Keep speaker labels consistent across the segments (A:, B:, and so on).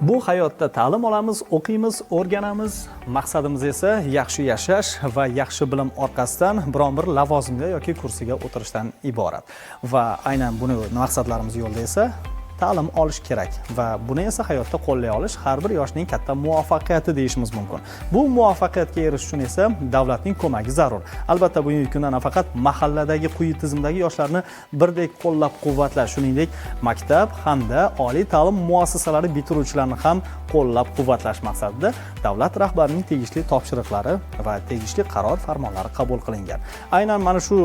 A: Bu hayotda ta'lim olamiz, o'qiymiz, o'rganamiz. Maqsadimiz esa yaxshi yashash va yaxshi bilim orqasidan biron bir lavozimga yoki kursiga o'tirishdan iborat. Va aynan buni maqsadlarimiz yo'lida esa ta'lim olish kerak va buni esa hayotda qo'llay olish har bir yoshning katta muvaffaqiyati deyishimiz mumkin. Bu muvaffaqiyatga erishish uchun esa davlatning ko'magi zarur. Albatta bugungi kunda nafaqat mahalladagi quyi tizimdagi yoshlarni birdek qo'llab-quvvatlash, shuningdek maktab hamda oliy ta'lim muassasalari bitiruvchilarini ham qo'llab-quvvatlash maqsadida davlat rahbarining tegishli topshiriqlari va tegishli qaror farmonlari qabul qilingan. Aynan mana shu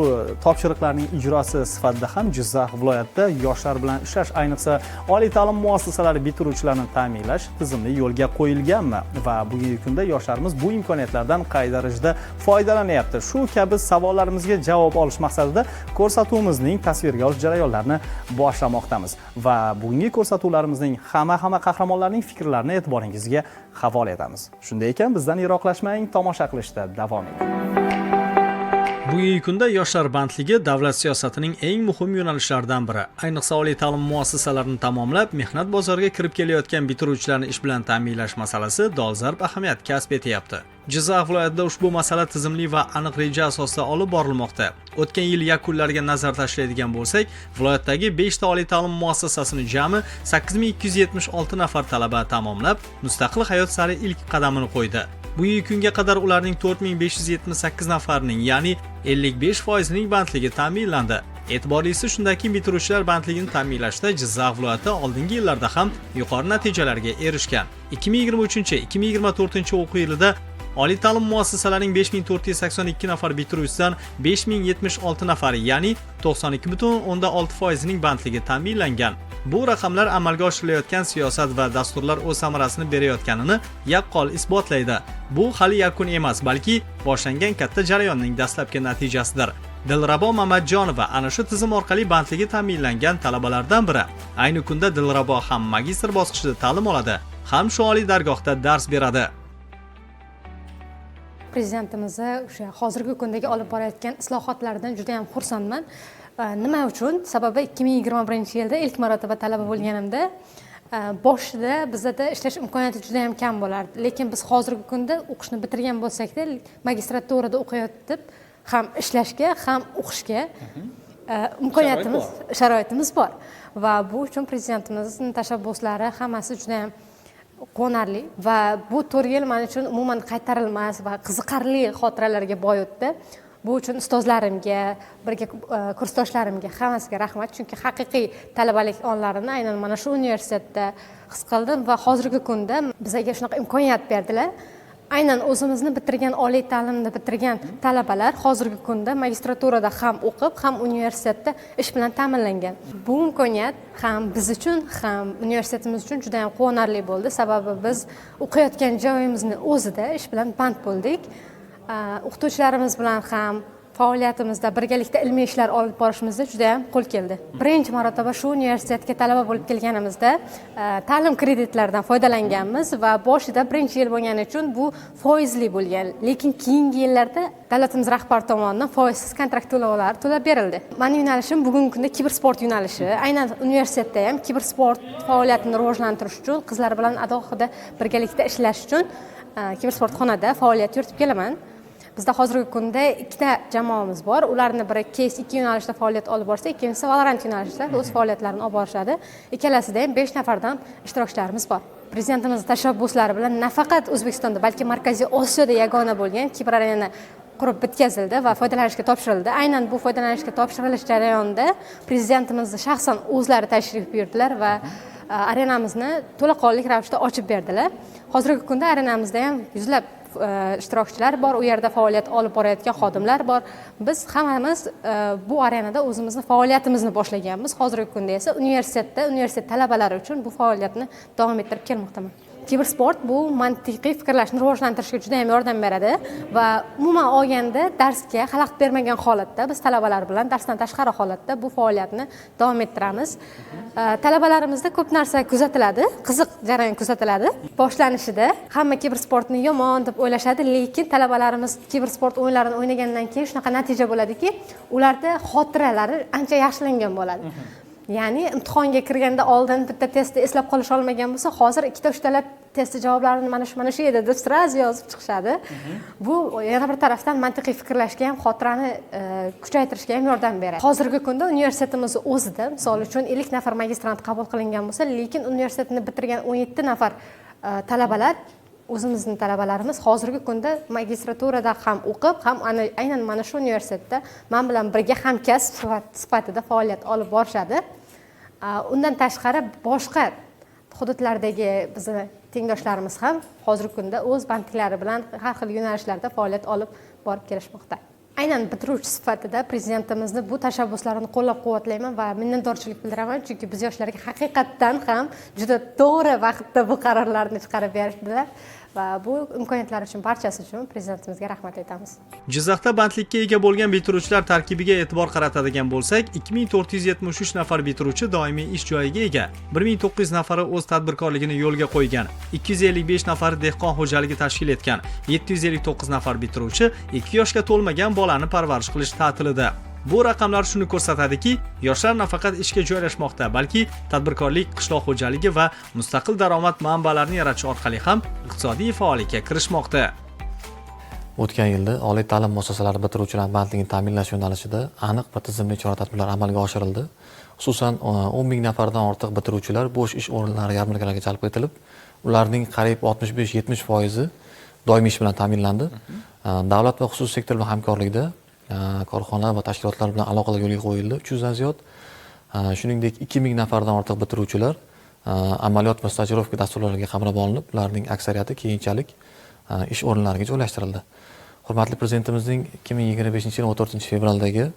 A: topshiriqlarning ijrosi sifatida ham Jizzax viloyatida yoshlar bilan ishlash, ayniqsa oliy ta'lim muassasalari bitiruvchilarini ta'minlash tizimli yo'lga qo'yilganmi va bugungi kunda yoshlarimiz bu imkoniyatlardan qay darajada foydalanyapti? Shu kabi savollarimizga javob olish maqsadida ko'rsatuvimizning tasvirga olish jarayonlarini boshlamoqdamiz va bugungi ko'rsatuvlarimizning hamma qahramonlarning fikrlarini e'tiboringizga havola etamiz. Shunday ekan, bizdan yiroqlashmang, tomosha qilishda davom eting. Bugungi kunda yoshlar bandligi davlat siyosatining eng muhim yo'nalishlaridan biri. Ayniqsa oliy ta'lim muassasalarini tamomlab, mehnat bozoriga kirib kelayotgan bitiruvchilarni ish bilan ta'minlash masalasi dolzarb ahamiyat kasb etyapti. Jizzax viloyatida ushbu masala tizimli va aniq reja asosida olib borilmoqda. O'tgan yil yakunlariga nazar tashlaydigan bo'lsak, viloyatdagi 5 ta oliy ta'lim muassasasini jami 8276 nafar talaba tamomlab, mustaqil hayot sari ilk qadamini qo'ydi. Bugungi kunga qadar ularning 4578 nafarining, ya'ni 55% bandligi ta'minlandi. E'tiborlisi shundaki, bitiruvchilar bandligini ta'minlashda Jizzax viloyati oldingi yillarda ham yuqori natijalarga erishgan. 2023-2024 o'quv yilida oliy ta'lim muassasalarining 5482 nafar bitiruvchisidan 5076 nafari, ya'ni 92,6% ning bandligi ta'minlangan. Bu raqamlar amalga oshirilayotgan siyosat va dasturlar o'z samarasini berayotganini yaqqol isbotlaydi. Bu hali yakun emas, balki boshlangan katta jarayonning dastlabki natijasidir. Dilrabo Mamatjonova ana shu tizim orqali bandligi ta'minlangan talabalardan biri. Ayni kunda Dilrabo ham magistr bosqichida ta'lim oladi, ham shu oliy dargohda dars beradi.
B: Prezidentimiz o'sha hozirgi kundagi olib borayotgan islohotlardan juda ham xursandman. Nima uchun? Sababi 2021-yilda ilk marotaba talaba bo'lganimda boshida bizda ishlash imkoniyati juda ham kam bo'lardi. Lekin biz hozirgi kunda o'qishni bitirgan bo'lsak-da, magistraturada o'qiyotib ham ishlashga, ham o'qishga imkoniyatimiz, sharoitimiz bor. Va bu uchun prezidentimizning tashabbuslari hammasi juda ham quvonarli va bu 4 yil men uchun umuman qaytarilmas va qiziqarli xotiralarga boy o'tdi. Bu uchun ustozlarimga, birga kursdoshlarimga hammasiga rahmat, chunki haqiqiy talabalik onlarini aynan mana shu universitetda his qildim va hozirgi kunda bizga shunaqa imkoniyat berdilar. Aynan o'zimizni bitirgan oliy ta'limni bitirgan talabalar hozirgi kunda magistraturada ham o'qib, ham universitetda ish bilan ta'minlangan. Bu imkoniyat ham biz uchun, ham universitetimiz uchun juda ham quvonarli bo'ldi, sababi biz o'qiyotgan joyimizning o'zida ish bilan band bo'ldik. O'qituvchilarimiz bilan ham faoliyatimizda birgalikda ilmiy ishlar olib borishimizda juda ham qo'l keldi. Birinchi marotaba shu universitetga talaba bo'lib kelganimizda ta'lim kreditlaridan foydalanganmiz va boshida birinchi yil bo'lgani uchun bu foizli bo'lgan. Lekin keyingi yillarda davlatimiz rahbari tomonidan foizsiz kontrakt to'lovlari to'lab berildi. Mening yo'nalishim bugungi kunda kibersport yo'nalishi. Aynan universitetda ham kibersport faoliyatini rivojlantirish uchun, qizlar bilan alohida birgalikda ishlash uchun kibersportxonada faoliyat yuritib kelaman. Bizda hozirgi kunda 2 ta jamoamiz bor. Ularning biri Case 2 yo'nalishida faoliyat olib borsa, ikkinchisi Valorant yo'nalishida o'z faoliyatlarini olib borishadi. Ikkalasida ham 5 nafardan ishtirokchilarimiz bor. Prezidentimizning tashabbuslari bilan nafaqat O'zbekistonda, balki Markaziy Osiyoda yagona bo'lgan kiber arena qurib bitkazildi va foydalanishga topshirildi. Aynan bu foydalanishga topshirilish jarayonida prezidentimiz shaxsan o'zlari tashrif buyurdilar va arenamizni to'laqonli ravishda ochib berdilar. Hozirgi kunda arenamizda ham yuzlab ishtirokchilar bor, u yerda faoliyat olib borayotgan xodimlar bor. Biz hammamiz bu arenada o'zimizni faoliyatimizni boshlaganmiz. Hozirgi kunda esa universitet talabalari uchun bu faoliyatni davom ettirib kelmoqdaman. Kibersport bu mantiqiy fikrlashni rivojlantirishga juda ham yordam beradi va umuman olganda darsga xalaqit bermagan holatda biz talabalar bilan darsdan tashqari holatda bu faoliyatni davom ettiramiz. Talabalarimizda ko'p narsa kuzatiladi, qiziq jarayon kuzatiladi. Boshlanishida hamma kibersportni yomon deb o'ylashadi, lekin talabalarimiz kibersport o'yinlarini o'ynagandan keyin shunaqa natija bo'ladiki, ularda xotiralari ancha yaxshilangan bo'ladi. Ya'ni imtihonga kirganda oldin bitta testni eslab qolish olmagan bo'lsa, hozir ikkita uchtalab test javoblarini mana shu edi deb sraz yozib chiqishadi. Bu yana bir tarafdan mantiqiy fikrlashga ham, xotirani kuchaytirishga ham yordam beradi. Hozirgi kunda universitetimiz o'zida, misol uchun 50 nafar magistrant qabul qilingan bo'lsa, lekin universitetni bitirgan 17 nafar talabalar, o'zimizning talabalarimiz hozirgi kunda magistraturada ham o'qib, ham aynan mana shu universitetda men bilan birga hamkasb sifatida faoliyat olib borishadi. Undan tashqari boshqa hududlardagi bizning tengdoshlarimiz ham hozirgi kunda o'z bandliklari bilan har xil yo'nalishlarda faoliyat olib borib kelishmoqda. Aynan bitiruvchi sifatida prezidentimizni bu tashabbuslarini qo'llab-quvvatlayman va minnatdorchilik bildiraman, chunki biz yoshlarga haqiqatdan ham juda to'g'ri vaqtda bu qarorlarni chiqarib berishdilar va bu imkoniyatlar uchun barchasi uchun prezidentimizga rahmat aytamiz.
A: Jizzaxda bandlikka ega bo'lgan bitiruvchilar tarkibiga e'tibor qaratadigan bo'lsak, 2473 nafar bitiruvchi doimiy ish joyiga ega. 1900 nafari o'z tadbirkorligini yo'lga qo'ygan, 255 nafari dehqon xo'jaligi tashkil etgan, 759 nafar bitiruvchi 2 yoshga to'lmagan bolani parvarish qilish ta'tilida. Bu raqamlar shuni ko'rsatadiki, yoshlar nafaqat ishga joylashmoqda, balki tadbirkorlik, qishloq xo'jaligi va mustaqil daromad manbalarini yaratish orqali ham iqtisodiy faollikka kirishmoqda.
C: O'tgan yilda oliy ta'lim muassasalari bitiruvchilar bandligini ta'minlash yo'nalishida aniq bir tizimli chora-tadbirlar amalga oshirildi. Xususan, 10 ming nafardan ortiq bitiruvchilar bo'sh ish o'rinlari yarmarkalariga jalb etilib, ularning qariyb 65-70% doimiy ish bilan ta'minlandi. Davlat va xususiy sektor bilan hamkorlikda korxonalar va tashkilotlar bilan aloqalar yo'lga qo'yildi 300 dan ziyod. Shuningdek 2000 nafardan ortiq bitiruvchilar amaliyot va stajirovka dasturlariga qamrab olinib, ularning aksariyati keyinchalik ish o'rinlariga joylashtirildi. Hurmatli prezidentimizning 2025-yil 14-fevraldagi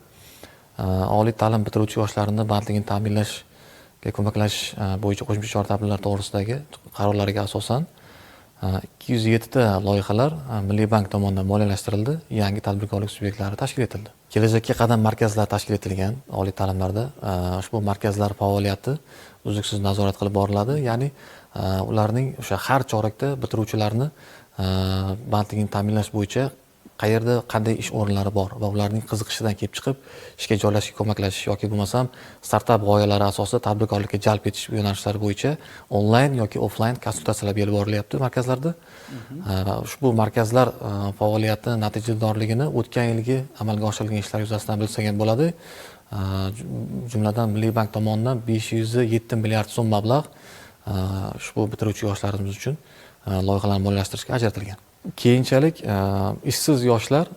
C: oliy ta'lim bitiruvchi yoshlarni bandligini ta'minlashga ko'maklashish bo'yicha qo'shimcha chora-tadbirlar to'g'risidagi qarorlariga asosan 207 ta loyihalar Milliy bank tomonidan moliyalashtirildi, yangi tadbirkorlik subyektlari tashkil etildi. Kelajakka qadam markazlar tashkil etilgan oliy ta'limlarda ushbu markazlar faoliyati uzluksiz nazorat qilib boriladi, ya'ni ularning o'sha har chorakda bitiruvchilarni bandligini ta'minlash bo'yicha qayerda qanday ish o'rinlari bor va ularning qiziqishidan kelib chiqib ishga joylashishga ko'maklashish yoki bo'lmasam startap g'oyalari asosida tadbirkorlikka jalb etish yo'nalishlari bo'yicha onlayn yoki offlayn konsultatsiyalar berib borilyapti markazlarda. Ushbu markazlar faoliyati natijadorligini o'tgan yilgi amalga oshirilgan ishlar yuzasidan bilsak ham bo'ladi. Jumladan Milliy bank tomonidan 507 milliard so'm mablag' ushbu bitiruvchi yoshlarimiz uchun loyihalarni moliyalashtirishga ajratilgan. Keyinchalik ishsiz yoshlar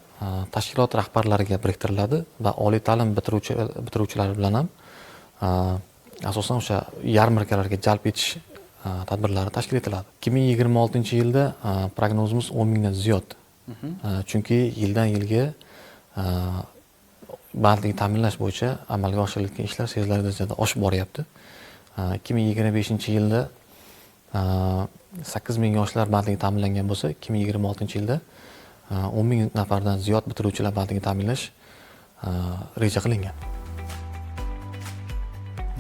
C: tashkilot rahbarlariga biriktiriladi va oliy ta'lim bitiruvchilari bilan ham asosan o'sha yarmarkalarga jalb etish tadbirlari tashkil etiladi. 2026-yilda prognozimiz 10 mingdan ziyod. Chunki yildan yilga bandlikni ta'minlash bo'yicha amalga oshirilayotgan ishlar sezilarli darajada oshib boryapti. 2025-yilda 8 ming yoshlar bandligi ta'minlangan bo'lsa, 2026-yilda 10 ming nafardan ziyod bitiruvchilar bandligini ta'minlash reja qilingan.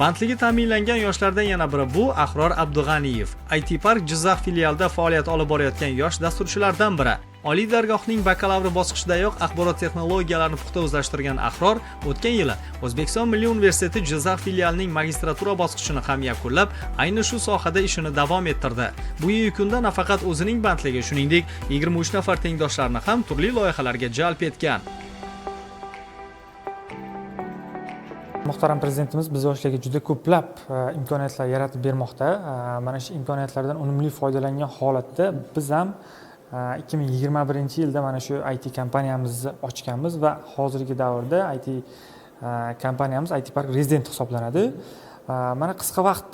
A: Bandligi ta'minlangan yoshlardan yana biri bu Ahror Abdug'aniyev. IT Park Jizzax filialida faoliyat olib borayotgan yosh dasturchilardan biri. Oliy dargohning bakalavri bosqichidayoq axborot texnologiyalarini puxta o'zlashtirgan Ahror o'tgan yili O'zbekiston Milliy universiteti Jizzax filialining magistratura bosqichini ham yakunlab, ayni shu sohada ishini davom ettirdi. Bu yakunda nafaqat o'zining bandligi, shuningdek 23 nafar tengdoshlarini ham turli loyihalarga jalb etgan.
D: Muhtaram prezidentimiz biz yoshlarga juda ko'plab imkoniyatlar yaratib bermoqda. Mana shu imkoniyatlardan unumli foydalangan holatda biz ham 2021-yilda mana shu IT kompaniyamizni ochganmiz va hozirgi davrda IT kompaniyamiz IT Park rezident hisoblanadi. Mana qisqa vaqt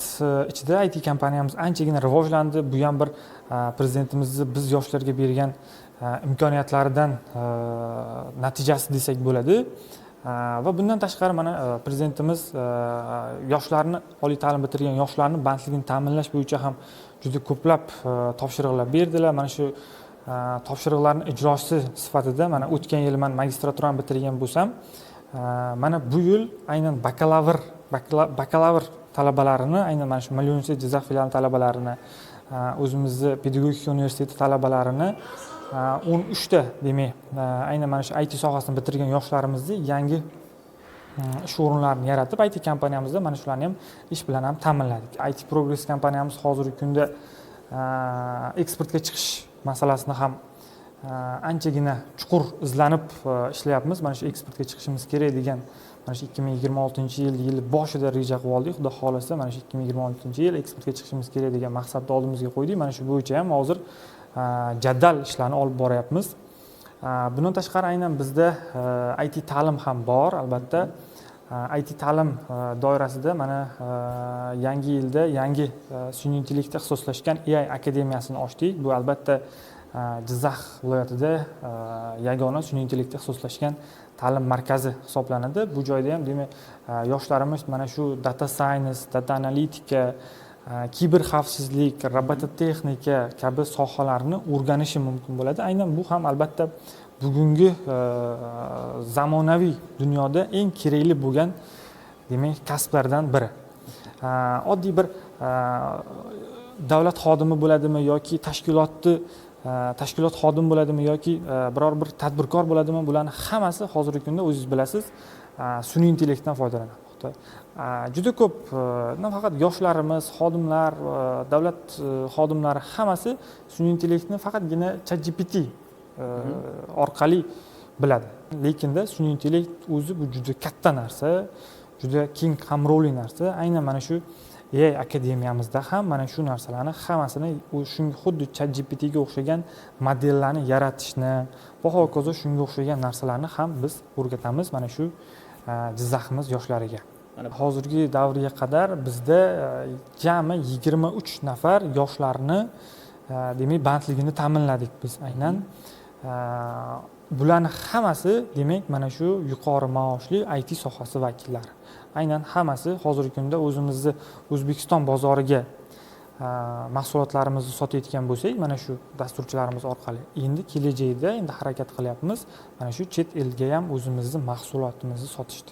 D: ichida IT kompaniyamiz anchagina rivojlandi. Bu ham bir prezidentimizni biz yoshlarga bergan imkoniyatlaridan natijasi desak bo'ladi. Va bundan tashqari mana prezidentimiz yoshlarni, oliy ta'lim bitirgan yoshlarni bandligini ta'minlash bo'yicha ham juda ko'plab topshiriqlar berdilar. Mana shu topshiriqlarning ijrochisi sifatida mana o'tgan yil men magistraturani bitirgan bo'lsam, mana bu yil aynan bakalavr talabalarini, aynan mana shu Milliy universitet Jizzax filiali talabalarini, o'zimizni pedagogika universiteti talabalarini 13 ta demak, aynan mana shu IT sohasini bitirgan yoshlarimizni yangi ish o'rinlarini yaratib, IT kompaniyamizda mana shularni ham ish bilan ham ta'minladik. IT Progress kompaniyamiz hozirgi kunda eksportga chiqish masalasini ham anchagina chuqur izlanib ishlayapmiz. Mana shu eksportga chiqishimiz kerak degan mana shu 2026-yil boshida reja qilib oldik. Xudo xolasa mana shu 2026-yil eksportga chiqishimiz kerak degan maqsadni oldimizga qo'ydik. Mana shu bo'yicha ham hozir jadal ishlarni olib boryapmiz. Bundan tashqari aynan bizda IT ta'lim ham bor, albatta. IT ta'lim doirasida mana yangi yilda yangi sun'iy intellektga ixtisoslashgan AI akademiyasini ochdik. Bu albatta Jizzax viloyatida yagona sun'iy intellektga ixtisoslashgan ta'lim markazi hisoblanadi. Bu joyda ham demak yoshlarimiz mana shu data science, data analitika, kiber xavfsizlik, robototexnika kabi sohalarni o'rganishi mumkin bo'ladi. Aynan bu ham albatta bugungi zamonaviy dunyoda eng kerakli bo'lgan demak kasblardan biri. Oddiy bir davlat xodimi bo'ladimi yoki tashkilot xodimi bo'ladimi yoki biror bir tadbirkor bo'ladimi, bularning hammasi hozirgi kunda o'zingiz bilasiz sun'iy intellektdan foydalanmoqda. Juda ko'p nafaqat yoshlarimiz, xodimlar, davlat xodimlari hammasi sun'iy intellektni faqatgina ChatGPT orqali biladi. Lekinda sun'iy intellekt o'zi bu juda katta narsa, juda keng qamrovli narsa. Aynan mana shu AI akademiyamizda ham mana shu narsalarni hammasini shunga xuddi ChatGPT ga o'xshagan modellarni yaratishni va hokazo shunga o'xshagan narsalarni ham biz o'rgatamiz mana shu Jizzaximiz yoshlariga. Hozirgi davrga qadar bizda jami 23 nafar yoshlarni demak bandligini ta'minladik biz aynan. Bularning hammasi demak mana shu yuqori maoshli IT sohasi vakillari. Aynan hammasi hozirgi kunda o'zimizni O'zbekiston bozoriga mahsulotlarimizni sotayotgan bo'lsak, mana shu dasturchilarimiz orqali. Endi kelajakda endi harakat qilyapmiz mana shu chet elga ham o'zimizni mahsulotimizni sotishdi.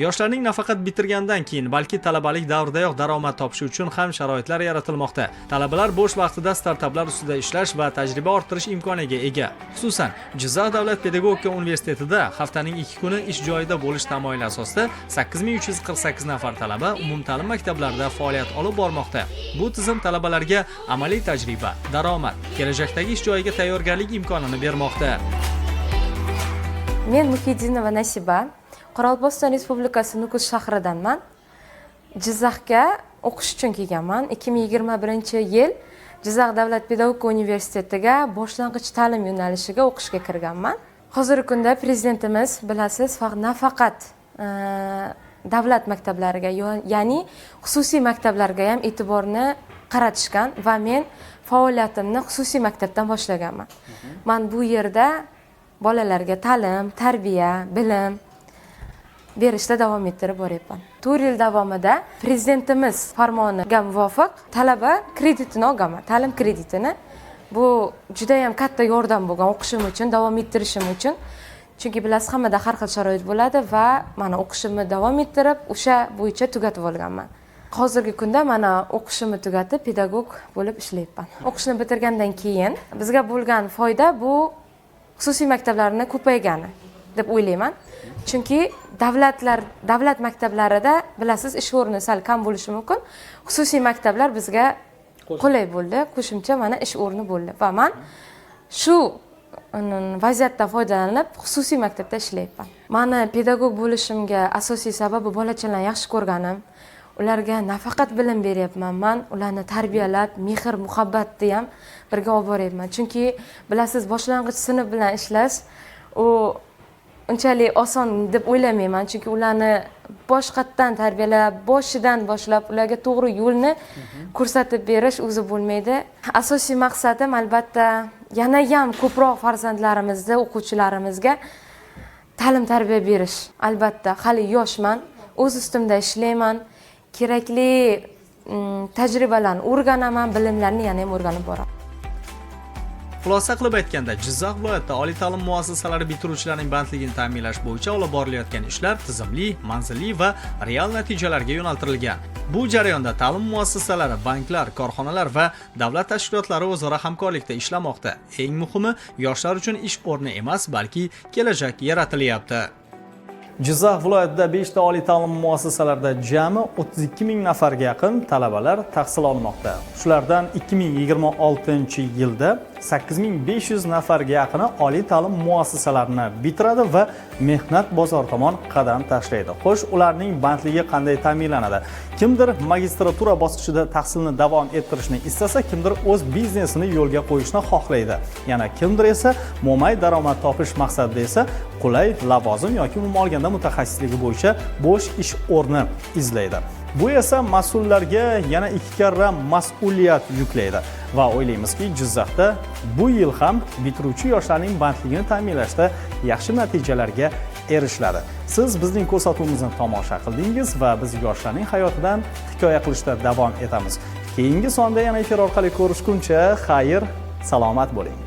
A: Yoshlarning nafaqat bitirgandan keyin, balki talabalik davridayoq daromad topishi uchun ham sharoitlar yaratilmoqda. Talabalar bo'sh vaqtida startaplar ustida ishlash va tajriba orttirish imkoniga ega. Xususan, Jizzax davlat pedagogika universitetida haftaning 2 kuni ish joyida bo'lish tamoyili asosida 8348 nafar talaba umumta'lim maktablarida faoliyat olib bormoqda. Bu tizim talabalarga amaliy tajriba, daromad, kelajakdagi ish joyiga tayyorgarlik imkonini bermoqda.
E: Men Muhiddinova Nasiba, Qoraqalpog'iston Respublikasi Nukus shahridanman. Jizzaxga o'qish uchun kelganman. 2021-yil Jizzax davlat pedagogika universitetiga boshlang'ich ta'lim yo'nalishiga o'qishga kirganman. Hozirgi kunda prezidentimiz bilasiz, nafaqat davlat maktablariga, ya'ni xususiy maktablarga ham e'tiborni qaratishgan va men faoliyatimni xususiy maktabdan boshlaganman. Men bu yerda bolalarga ta'lim, tarbiya, bilim berishda davom ettirib boryapman. 4 yil davomida prezidentimiz farmoniga muvofiq talaba kreditini olganman, ta'lim kreditini. Bu juda ham katta yordam bo'lgan o'qishim uchun, davom ettirishim uchun. Chunki bilasiz, hammada har xil sharoit bo'ladi va mana o'qishimni davom ettirib, o'sha bo'yicha tugatib olganman. Hozirgi kunda mana o'qishimni tugatib, pedagog bo'lib ishlayapman. O'qishni bitirgandan keyin bizga bo'lgan foyda bu xususiy maktablarning ko'paygani deb o'ylayman. Chunki davlat maktablarida bilasiz, ish o'rni sal kam bo'lishi mumkin. Xususiy maktablar bizga qulay bo'ldi, qo'shimcha mana ish o'rni bo'ldi va men shu vaziyatdan foydalanib xususiy maktabda ishlayapman. Meni pedagog bo'lishimga asosiy sababi bolachalarni yaxshi ko'rganim. Ularga nafaqat bilim beryapman, men ularni tarbiyalab, mehr, muhabbatni ham birga olib boryapman. Chunki bilasiz, boshlang'ich sinf bilan ishlash unchalik oson deb o'ylamayman. Chunki ularni boshqatdan tarbiyalab, boshidan boshlab ularga to'g'ri yo'lni ko'rsatib berish o'zi bo'lmaydi. Asosiy maqsadim albatta yana ham ko'proq farzandlarimizni, o'quvchilarimizga ta'lim tarbiya berish. Albatta, hali yoshman, o'z ustimda ishlayman. Kerakli tajribalarni o'rganaman, bilimlarni yana ham o'rganib boraman.
A: Xulosa qilib aytganda, Jizzax viloyatida oliy ta'lim muassasalari bitiruvchilarining bandligini ta'minlash bo'yicha olib borilayotgan ishlar tizimli, manzilli va real natijalarga yo'naltirilgan. Bu jarayonda ta'lim muassasalari, banklar, korxonalar va davlat tashkilotlari o'zaro hamkorlikda ishlamoqda. Eng muhimi, yoshlar uchun ish o'rni emas, balki kelajak yaratilyapti. Jizzax viloyatida 5 ta oliy ta'lim muassasalarida jami 32 ming nafarga yaqin talabalar tahsil olmoqda. Shulardan 2026-yilda 8500 nafarga yaqini oliy ta'lim muassasalarini bitiradi va mehnat bozori tomon qadam tashlaydi. Xo'sh, ularning bandligi qanday ta'minlanadi? Kimdir magistratura bosqichida tahsilni davom ettirishni istasa, kimdir o'z biznesini yo'lga qo'yishni xohlaydi. Yana kimdir esa mo'may daromad topish maqsadida esa qulay lavozim yoki umuman olganda mutaxassisligi bo'yicha bo'sh ish o'rni izlaydi. Bu esa mas'ullarga yana 2 karra mas'uliyat yuklaydi va o'ylaymizki, Jizzaxda bu yil ham bitiruvchi yoshlarning bandligini ta'minlashda yaxshi natijalarga erishiladi. Siz bizning ko'rsatuvimizni tomosha qildingiz va biz yoshlarning hayotidan hikoya qilishda davom etamiz. Keyingi sonda yana efir orqali ko'rishguncha xayr, salomat bo'ling.